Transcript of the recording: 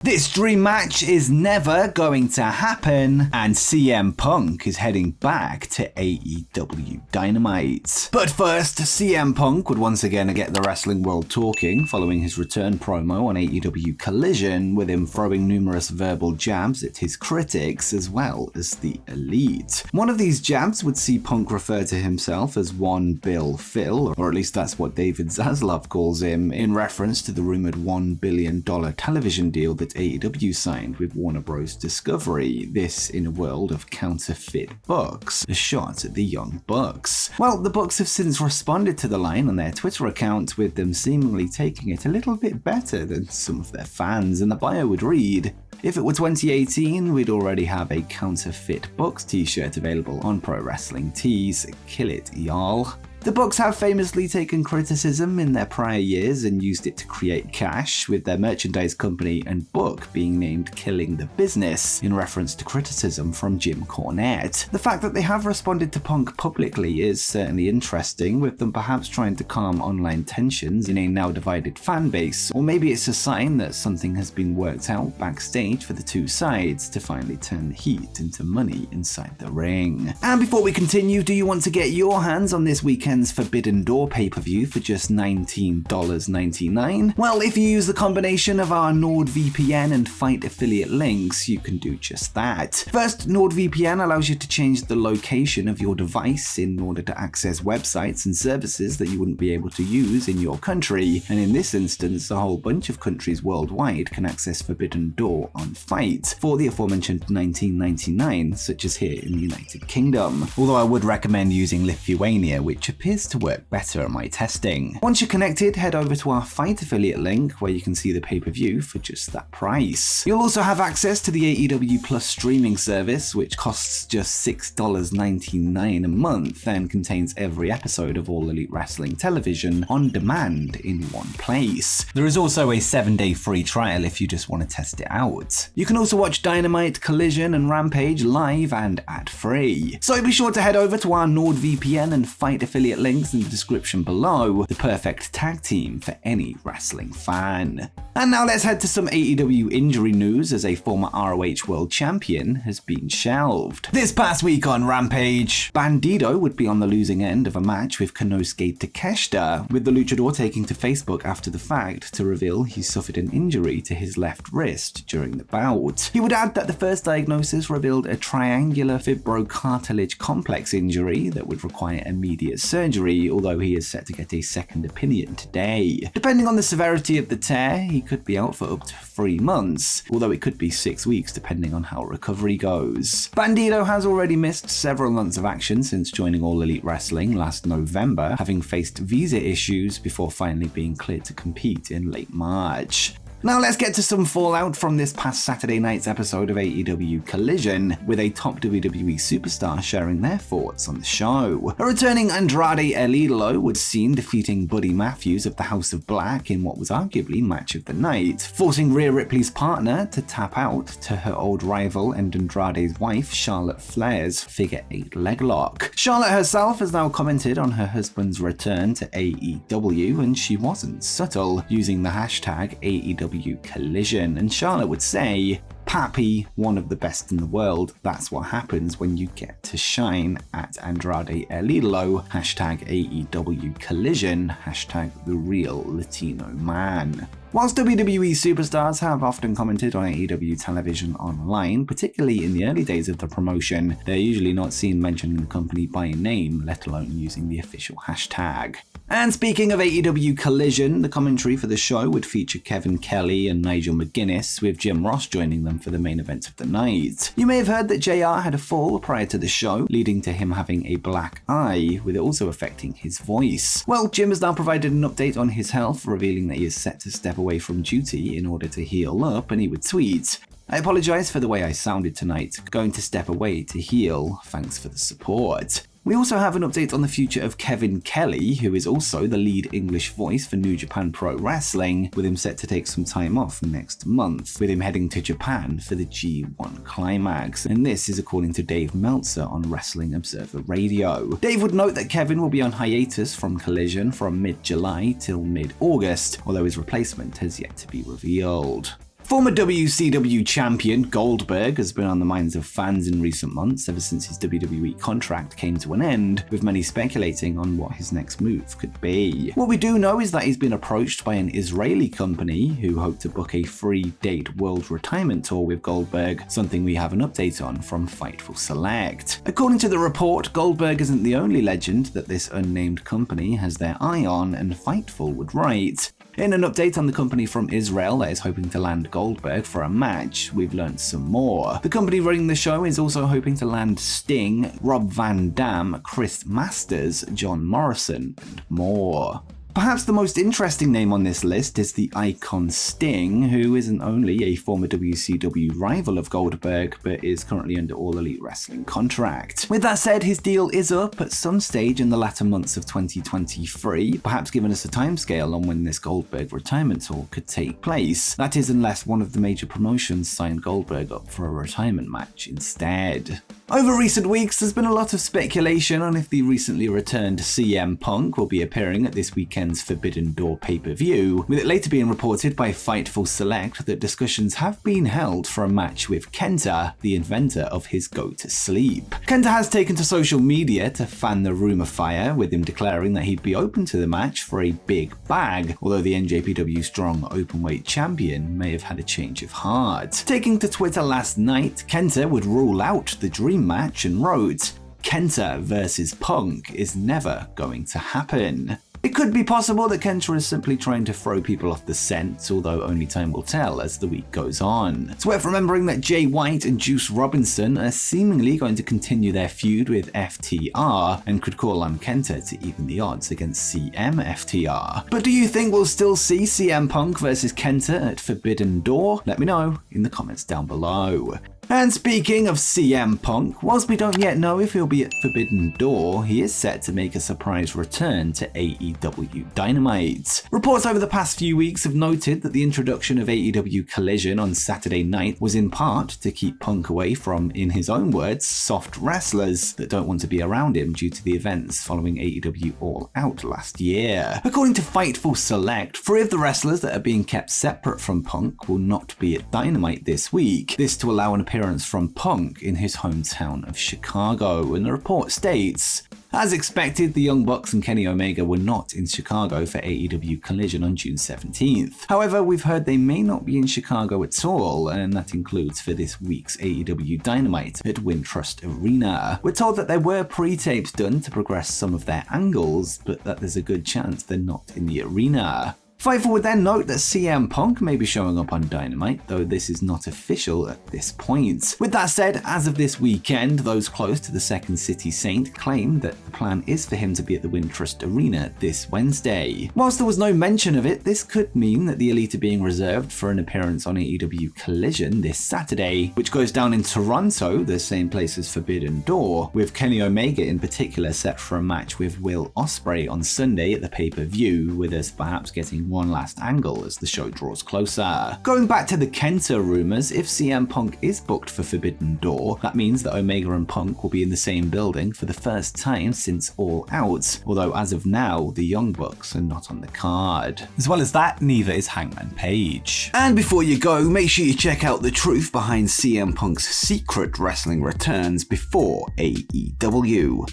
This dream match is never going to happen, and CM Punk is heading back to AEW Dynamite. But first, CM Punk would once again get the wrestling world talking following his return promo on AEW Collision, with him throwing numerous verbal jabs at his critics as well as the Elite. One of these jabs would see Punk refer to himself as One Bill Phil, or at least that's what David Zaslav calls him, in reference to the rumored $1 billion television deal that AEW signed with Warner Bros. Discovery, this in a world of counterfeit bucks, a shot at the Young Bucks. Well, the Bucks have since responded to the line on their Twitter account, with them seemingly taking it a little bit better than some of their fans, and the bio would read, "If it were 2018, we'd already have a counterfeit Bucks t-shirt available on Pro Wrestling Tees. Kill it, y'all." The Bucks have famously taken criticism in their prior years and used it to create cash, with their merchandise company and book being named Killing the Business, in reference to criticism from Jim Cornette. The fact that they have responded to Punk publicly is certainly interesting, with them perhaps trying to calm online tensions in a now divided fan base, or maybe it's a sign that something has been worked out backstage for the two sides to finally turn the heat into money inside the ring. And before we continue, do you want to get your hands on this weekend's Forbidden Door pay-per-view for just $19.99? Well, if you use the combination of our NordVPN and Fight affiliate links, you can do just that. First, NordVPN allows you to change the location of your device in order to access websites and services that you wouldn't be able to use in your country, and in this instance, a whole bunch of countries worldwide can access Forbidden Door on Fight for the aforementioned $19.99, such as here in the United Kingdom. Although I would recommend using Lithuania, which appears to work better at my testing. Once you're connected, head over to our Fight affiliate link, where you can see the pay-per-view for just that price. You'll also have access to the AEW Plus streaming service, which costs just $6.99 a month and contains every episode of All Elite Wrestling television on demand in one place. There is also a 7-day free trial if you just want to test it out. You can also watch Dynamite, Collision, and Rampage live and ad-free. So be sure to head over to our NordVPN and Fight affiliate links in the description below, the perfect tag team for any wrestling fan. And now let's head to some AEW injury news, as a former ROH World Champion has been shelved. This past week on Rampage, Bandido would be on the losing end of a match with Konosuke Takeshita, with the luchador taking to Facebook after the fact to reveal he suffered an injury to his left wrist during the bout. He would add that the first diagnosis revealed a triangular fibrocartilage complex injury that would require immediate surgery, although he is set to get a second opinion today. Depending on the severity of the tear, he could be out for up to 3 months, although it could be 6 weeks depending on how recovery goes. Bandido has already missed several months of action since joining All Elite Wrestling last November, having faced visa issues before finally being cleared to compete in late March. Now let's get to some fallout from this past Saturday night's episode of AEW Collision, with a top WWE superstar sharing their thoughts on the show. A returning Andrade El Idolo was seen defeating Buddy Matthews of the House of Black in what was arguably match of the night, forcing Rhea Ripley's partner to tap out to her old rival and Andrade's wife Charlotte Flair's figure 8 leg lock. Charlotte herself has now commented on her husband's return to AEW, and she wasn't subtle, using the hashtag AEW Collision, and Charlotte would say, "Pappy, one of the best in the world. That's what happens when you get to shine at Andrade El Idolo. Hashtag AEW Collision. Hashtag the real Latino man." Whilst WWE superstars have often commented on AEW television online, particularly in the early days of the promotion, they're usually not seen mentioning the company by name, let alone using the official hashtag. And speaking of AEW Collision, the commentary for the show would feature Kevin Kelly and Nigel McGuinness, with Jim Ross joining them for the main event of the night. You may have heard that JR had a fall prior to the show, leading to him having a black eye, with it also affecting his voice. Well, Jim has now provided an update on his health, revealing that he is set to step away from duty in order to heal up, and he would tweet, "I apologise for the way I sounded tonight. Going to step away to heal. Thanks for the support." We also have an update on the future of Kevin Kelly, who is also the lead English voice for New Japan Pro-Wrestling, with him set to take some time off next month, with him heading to Japan for the G1 Climax, and this is according to Dave Meltzer on Wrestling Observer Radio. Dave would note that Kevin will be on hiatus from Collision from mid-July till mid-August, although his replacement has yet to be revealed. Former WCW champion Goldberg has been on the minds of fans in recent months ever since his WWE contract came to an end, with many speculating on what his next move could be. What we do know is that he's been approached by an Israeli company who hope to book a 3-date world retirement tour with Goldberg, something we have an update on from Fightful Select. According to the report, Goldberg isn't the only legend that this unnamed company has their eye on, and Fightful would write, "In an update on the company from Israel that is hoping to land Goldberg for a match, we've learned some more. The company running the show is also hoping to land Sting, Rob Van Dam, Chris Masters, John Morrison, and more." Perhaps the most interesting name on this list is the icon Sting, who isn't only a former WCW rival of Goldberg, but is currently under All Elite Wrestling contract. With that said, his deal is up at some stage in the latter months of 2023, perhaps giving us a timescale on when this Goldberg retirement tour could take place. That is, unless one of the major promotions signed Goldberg up for a retirement match instead. Over recent weeks, there's been a lot of speculation on if the recently returned CM Punk will be appearing at this weekend's Forbidden Door pay-per-view, with it later being reported by Fightful Select that discussions have been held for a match with Kenta, the inventor of his Go to Sleep. Kenta has taken to social media to fan the rumor fire, with him declaring that he'd be open to the match for a big bag, although the NJPW Strong Openweight champion may have had a change of heart. Taking to Twitter last night, Kenta would rule out the dream match and wrote, "Kenta versus Punk is never going to happen." It could be possible that Kenta is simply trying to throw people off the scent, although only time will tell as the week goes on. It's worth remembering that Jay White and Juice Robinson are seemingly going to continue their feud with FTR, and could call on Kenta to even the odds against CM FTR. But do you think we'll still see CM Punk versus Kenta at Forbidden Door? Let me know in the comments down below. And speaking of CM Punk, whilst we don't yet know if he'll be at Forbidden Door, he is set to make a surprise return to AEW Dynamite. Reports over the past few weeks have noted that the introduction of AEW Collision on Saturday night was in part to keep Punk away from, in his own words, soft wrestlers that don't want to be around him due to the events following AEW All Out last year. According to Fightful Select, 3 of the wrestlers that are being kept separate from Punk will not be at Dynamite this week. This to allow an appearance from Punk in his hometown of Chicago, and the report states, "As expected, the Young Bucks and Kenny Omega were not in Chicago for AEW Collision on June 17th. However, we've heard they may not be in Chicago at all, and that includes for this week's AEW Dynamite at Wintrust Arena. We're told that there were pre-tapes done to progress some of their angles, but that there's a good chance they're not in the arena." Fightful would then note that CM Punk may be showing up on Dynamite, though this is not official at this point. With that said, as of this weekend, those close to the Second City Saint claim that the plan is for him to be at the Wintrust Arena this Wednesday. Whilst there was no mention of it, this could mean that the Elite are being reserved for an appearance on AEW Collision this Saturday, which goes down in Toronto, the same place as Forbidden Door, with Kenny Omega in particular set for a match with Will Ospreay on Sunday at the pay-per-view, with us perhaps getting one last angle as the show draws closer. Going back to the Kenta rumors, if CM Punk is booked for Forbidden Door, that means that Omega and Punk will be in the same building for the first time since All Out, although as of now, the Young Bucks are not on the card. As well as that, neither is Hangman Page. And before you go, make sure you check out the truth behind CM Punk's secret wrestling returns before AEW.